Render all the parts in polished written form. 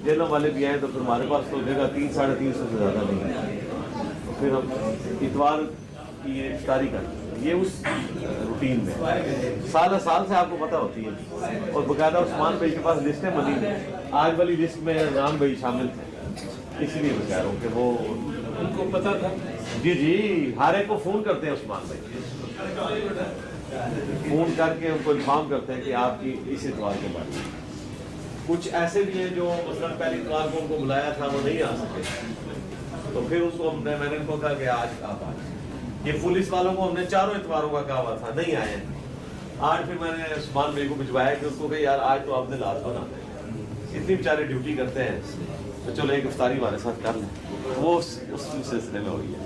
جیلوں والے بھی آئیں تو پھر ہمارے پاس تو جگہ 300-350 سے زیادہ نہیں ہے، تو پھر ہم اتوار کی یہ افطاری کرتے ہیں، یہ اس روٹین میں سال سے آپ کو پتہ ہوتی ہے، اور باقاعدہ عثمان بھائی کے پاس لسٹیں بنی ہیں، آج والی لسٹ میں رام بھائی شامل تھے، اس لیے میں کہہ رہا ہوں کہ وہ ان کو پتہ تھا. جی ہر ایک کو فون کرتے ہیں عثمان بھائی، فون کر کے ان کو انفارم کرتے ہیں کہ آپ کی اس اتوار کے بعد. کچھ ایسے بھی ہیں جو مثلا پہلی اتوار کو ان کو بلایا تھا وہ نہیں آ سکے، تو پھر اس کو میں نے ان کو کہا کہ آج آپ آئیں. یہ پولیس والوں کو ہم نے 4 اتواروں کا کہا ہوا تھا، نہیں آئے. آج پھر میں نے عثمان بھائی کو بھجوایا کہ اس کو کہ یار آج تو آپ نے لازم بنانا ہے، اتنی بیچارے ڈیوٹی کرتے ہیں، تو چلو ایک افطاری ہمارے ساتھ کر لیں. وہ اس سلسلے میں ہوئی ہے.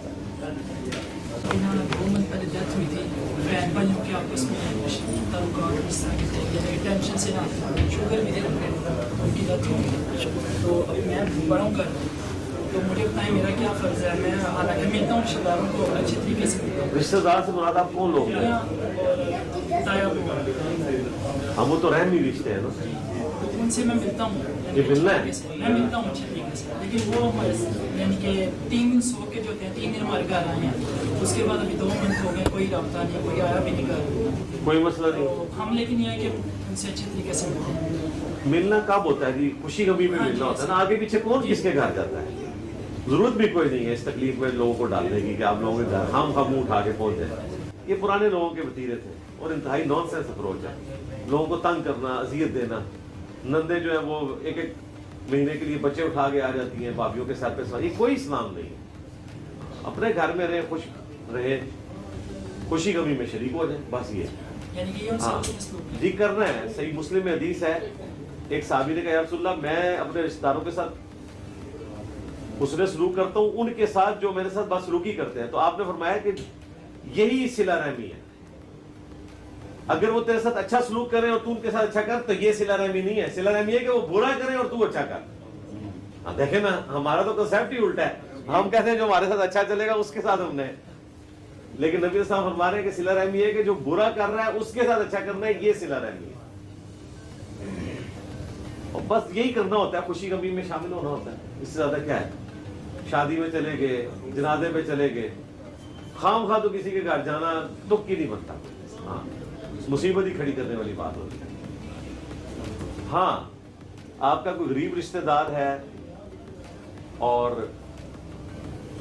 2 منتھ پہلے ڈیتھ ہوئی تھی، بہن بھائیوں کے آپس میں تعلقات اس طرح کے تھے، یعنی ٹینشن سے نہ شوگر بھی ان کی ڈیتھ ہوئی. تو اب میں بڑا ہوں گھر، تو مجھے بتائیں میرا کیا فرض ہے. میں حالانکہ ملتا ہوں رشتہ داروں کو اچھے طریقے سے ملتا ہوں. رشتہ دار سے مراد آپ کون لوگ ہیں؟ اور تایا کو ہم وہ تو رحمی رشتے ہیں نا. ان سے میں ملتا ہوں، یہ ملنا ہے؟ میں ملتا ہوں اچھے طریقے سے، لیکن وہ یعنی کہ 3 دن سو کے جو ہوتے ہیں 3 دن ہمارے گھر آئے ہیں، اس کے بعد ابھی 2 منتھ ہو گئے کوئی رابطہ نہیں، کوئی آیا بھی نہیں گھر. کوئی مسئلہ نہیں. تو ہم لیکن یہ ہے کہ ان سے اچھے طریقے سے ملتے ہیں. ملنا کب ہوتا ہے جی؟ خوشی غمی میں ملنا ہوتا ہے نا. آگے پیچھے کون کس کے گھر جاتا ہے؟ ضرورت بھی کوئی نہیں ہے اس تکلیف میں لوگوں کو ڈالنے کی کہ آپ لوگوں کے گھر ہم اٹھا کے پہنچ جائیں. یہ پرانے لوگوں کے وتیرے تھے اور انتہائی نان سینس اپروچ ہے. لوگوں کو تنگ کرنا، اذیت دینا. نندے جو ہیں وہ 1 مہینے کے لیے بچے اٹھا کے آ جاتی ہیں بھابھیوں کے سر پہ سوار. یہ کوئی اسلام نہیں ہے. اپنے گھر میں رہے، خوش رہے، خوشی غمی میں شریک ہو جائیں، بس یہ. یعنی کہ یہ ان سے ہاں اچھے سلوک ہے. جی کرنا ہے. صحیح مسلم میں حدیث ہے، ایک صحابی نے کہا یا رسول اللہ میں اپنے رشتہ داروں کے ساتھ حسن سلوک کرتا ہوں ان کے ساتھ جو میرے ساتھ بدسلوکی کرتے ہیں. تو آپ نے فرمایا کہ یہی صلہ رحمی ہے. اگر وہ تیرے ساتھ اچھا سلوک کریں اور تو ان کے ساتھ اچھا کر تو یہ صلہ رحمی نہیں ہے. صلہ رحمی ہے کہ وہ برا کریں اور تو اچھا کر. دیکھیں نا ہمارا تو کنسیپٹ ہی الٹا ہے. ہم کہتے ہیں جو ہمارے ساتھ اچھا چلے گا اس کے ساتھ ہم نے، لیکن نبی صلی اللہ علیہ وسلم فرما رہے ہیں کہ صلہ رحمی ہے کہ جو برا کر رہا ہے اس کے ساتھ اچھا کرنا ہے، یہ صلہ رحمی ہے. اور بس یہی کرنا ہوتا ہے، خوشی غمی میں شامل ہونا ہوتا ہے. اس سے زیادہ کیا ہے؟ شادی میں چلے گئے، جنازے پہ چلے گئے، خام خواہ تو کسی کے گھر جانا دکھ کی نہیں بنتا. ہاں مصیبت ہی کھڑی کرنے والی بات ہوتی ہے. ہاں آپ کا کوئی غریب رشتہ دار ہے اور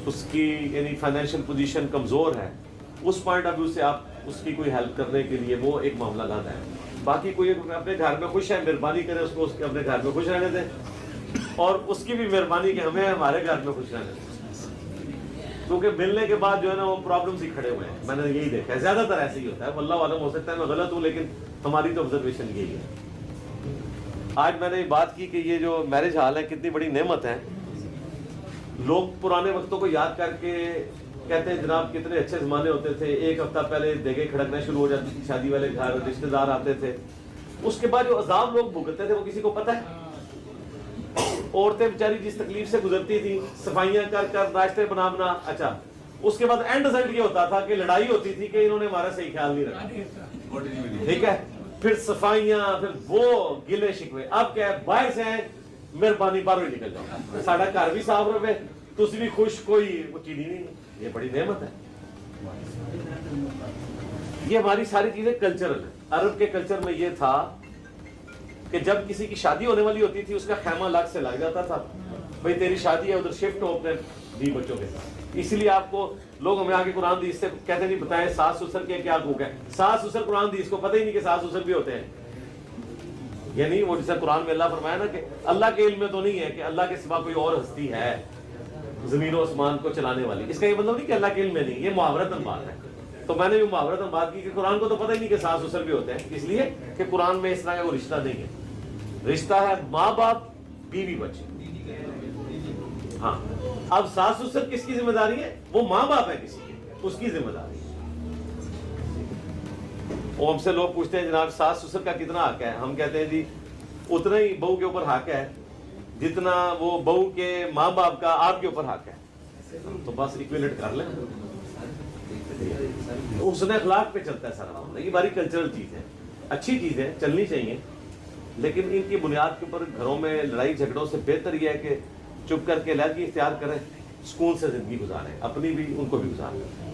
اس کی یعنی فائنینشیل پوزیشن کمزور ہے، اس پوائنٹ آف ویو سے آپ اس کی کوئی ہیلپ کرنے کے لیے وہ ایک معاملہ لاتا ہے. باقی کوئی اپنے گھر میں خوش ہے، مہربانی کرے اس کو اس کے اپنے گھر میں خوش رہنے دیں، اور اس کی بھی مہربانی کہ ہمیں ہمارے گھر میں خوش رہنے دیں. کیونکہ ملنے کے بعد جو ہے نا وہ پرابلمس ہی کھڑے ہوئے ہیں. میں نے یہی دیکھا ہے زیادہ تر ایسے ہی ہوتا ہے. اللہ عالم ہو سکتا ہے میں غلط ہوں، لیکن ہماری تو آبزرویشن یہی ہے. آج میں نے یہ بات کی کہ یہ جو میرج ہال ہے کتنی بڑی نعمت ہے. لوگ پرانے وقتوں کو یاد کر کے کہتے ہیں جناب کتنے اچھے زمانے ہوتے تھے. 1 ہفتہ پہلے دیگیں کھڑکنا شروع ہو جاتی تھی، شادی والے گھر رشتہ دار آتے تھے. اس کے بعد جو عذاب لوگ بھگتتے تھے وہ کسی کو پتہ ہے؟ عورتیں بیچاری جس تکلیف سے گزرتی تھی، صفائیاں کر کر ناشتے بنا. اچھا اس کے بعد اینڈ رزلٹ یہ ہوتا تھا کہ لڑائی ہوتی تھی کہ انہوں نے ہمارا صحیح خیال نہیں رکھا. ٹھیک ہے، پھر صفائیاں، پھر وہ گلے شکوے. اب کیا ہے، باہر سے ہیں مہربانی باہر ہی نکل جاؤ، ساڈا گھر بھی صاف رہے، تسی بھی خوش، کوئی چیز نہیں. یہ بڑی نعمت ہے. یہ ہماری ساری چیزیں کلچرل ہیں. عرب کے کلچر میں یہ تھا کہ جب کسی کی شادی ہونے والی ہوتی تھی اس کا خیمہ الگ سے لگ جاتا تھا، بھئی تیری شادی ہے ادھر شفٹ ہو اپنے بیوی بچوں کے ساتھ. اس لیے آپ کو لوگ ہمیں آگے قرآن حدیث سے کہتے نہیں بتائیں ساس سسر کے کیا حقوق ہیں. ساس سسر قرآن حدیث کو پتہ ہی نہیں کہ ساس سسر بھی ہوتے ہیں. یعنی وہ جیسے قرآن میں اللہ فرمایا نا کہ اللہ کے علم میں تو نہیں ہے کہ اللہ کے سوا کوئی اور ہستی ہے زمین و آسمان کو چلانے والی. اس کا یہ مطلب نہیں کہ اللہ کے علم میں نہیں، یہ محاورتاً بات ہے. تو میں نے بھی محاورتاً بات کی کہ قرآن کو تو پتہ ہی نہیں کہ ساس سسر بھی ہوتے ہیں، اس لیے کہ قرآن میں اس طرح کا کوئی رشتہ نہیں ہے. رشتہ ہے ماں باپ بیوی بچے. ہاں اب ساس سسر کس کی ذمہ داری ہے؟ وہ ماں باپ ہے کسی کی، اس کی ذمہ داری ہے. وہ ہم سے لوگ پوچھتے ہیں جناب ساس سسر کا کتنا حق ہے؟ ہم کہتے ہیں جی اتنا ہی بہو کے اوپر حق ہے جتنا وہ بہو کے ماں باپ کا آپ کے اوپر حق ہے. تو بس ایکویلیٹ کر لیں. حسن اخلاق پہ چلتا ہے سارا معاملہ. یہ بڑی کلچرل چیز ہے، اچھی چیز ہے، چلنی چاہیے. لیکن ان کی بنیاد کے اوپر گھروں میں لڑائی جھگڑوں سے بہتر یہ ہے کہ چپ کر کے علیحدگی اختیار کریں، سکون سے زندگی گزاریں، اپنی بھی ان کو بھی گزاریں.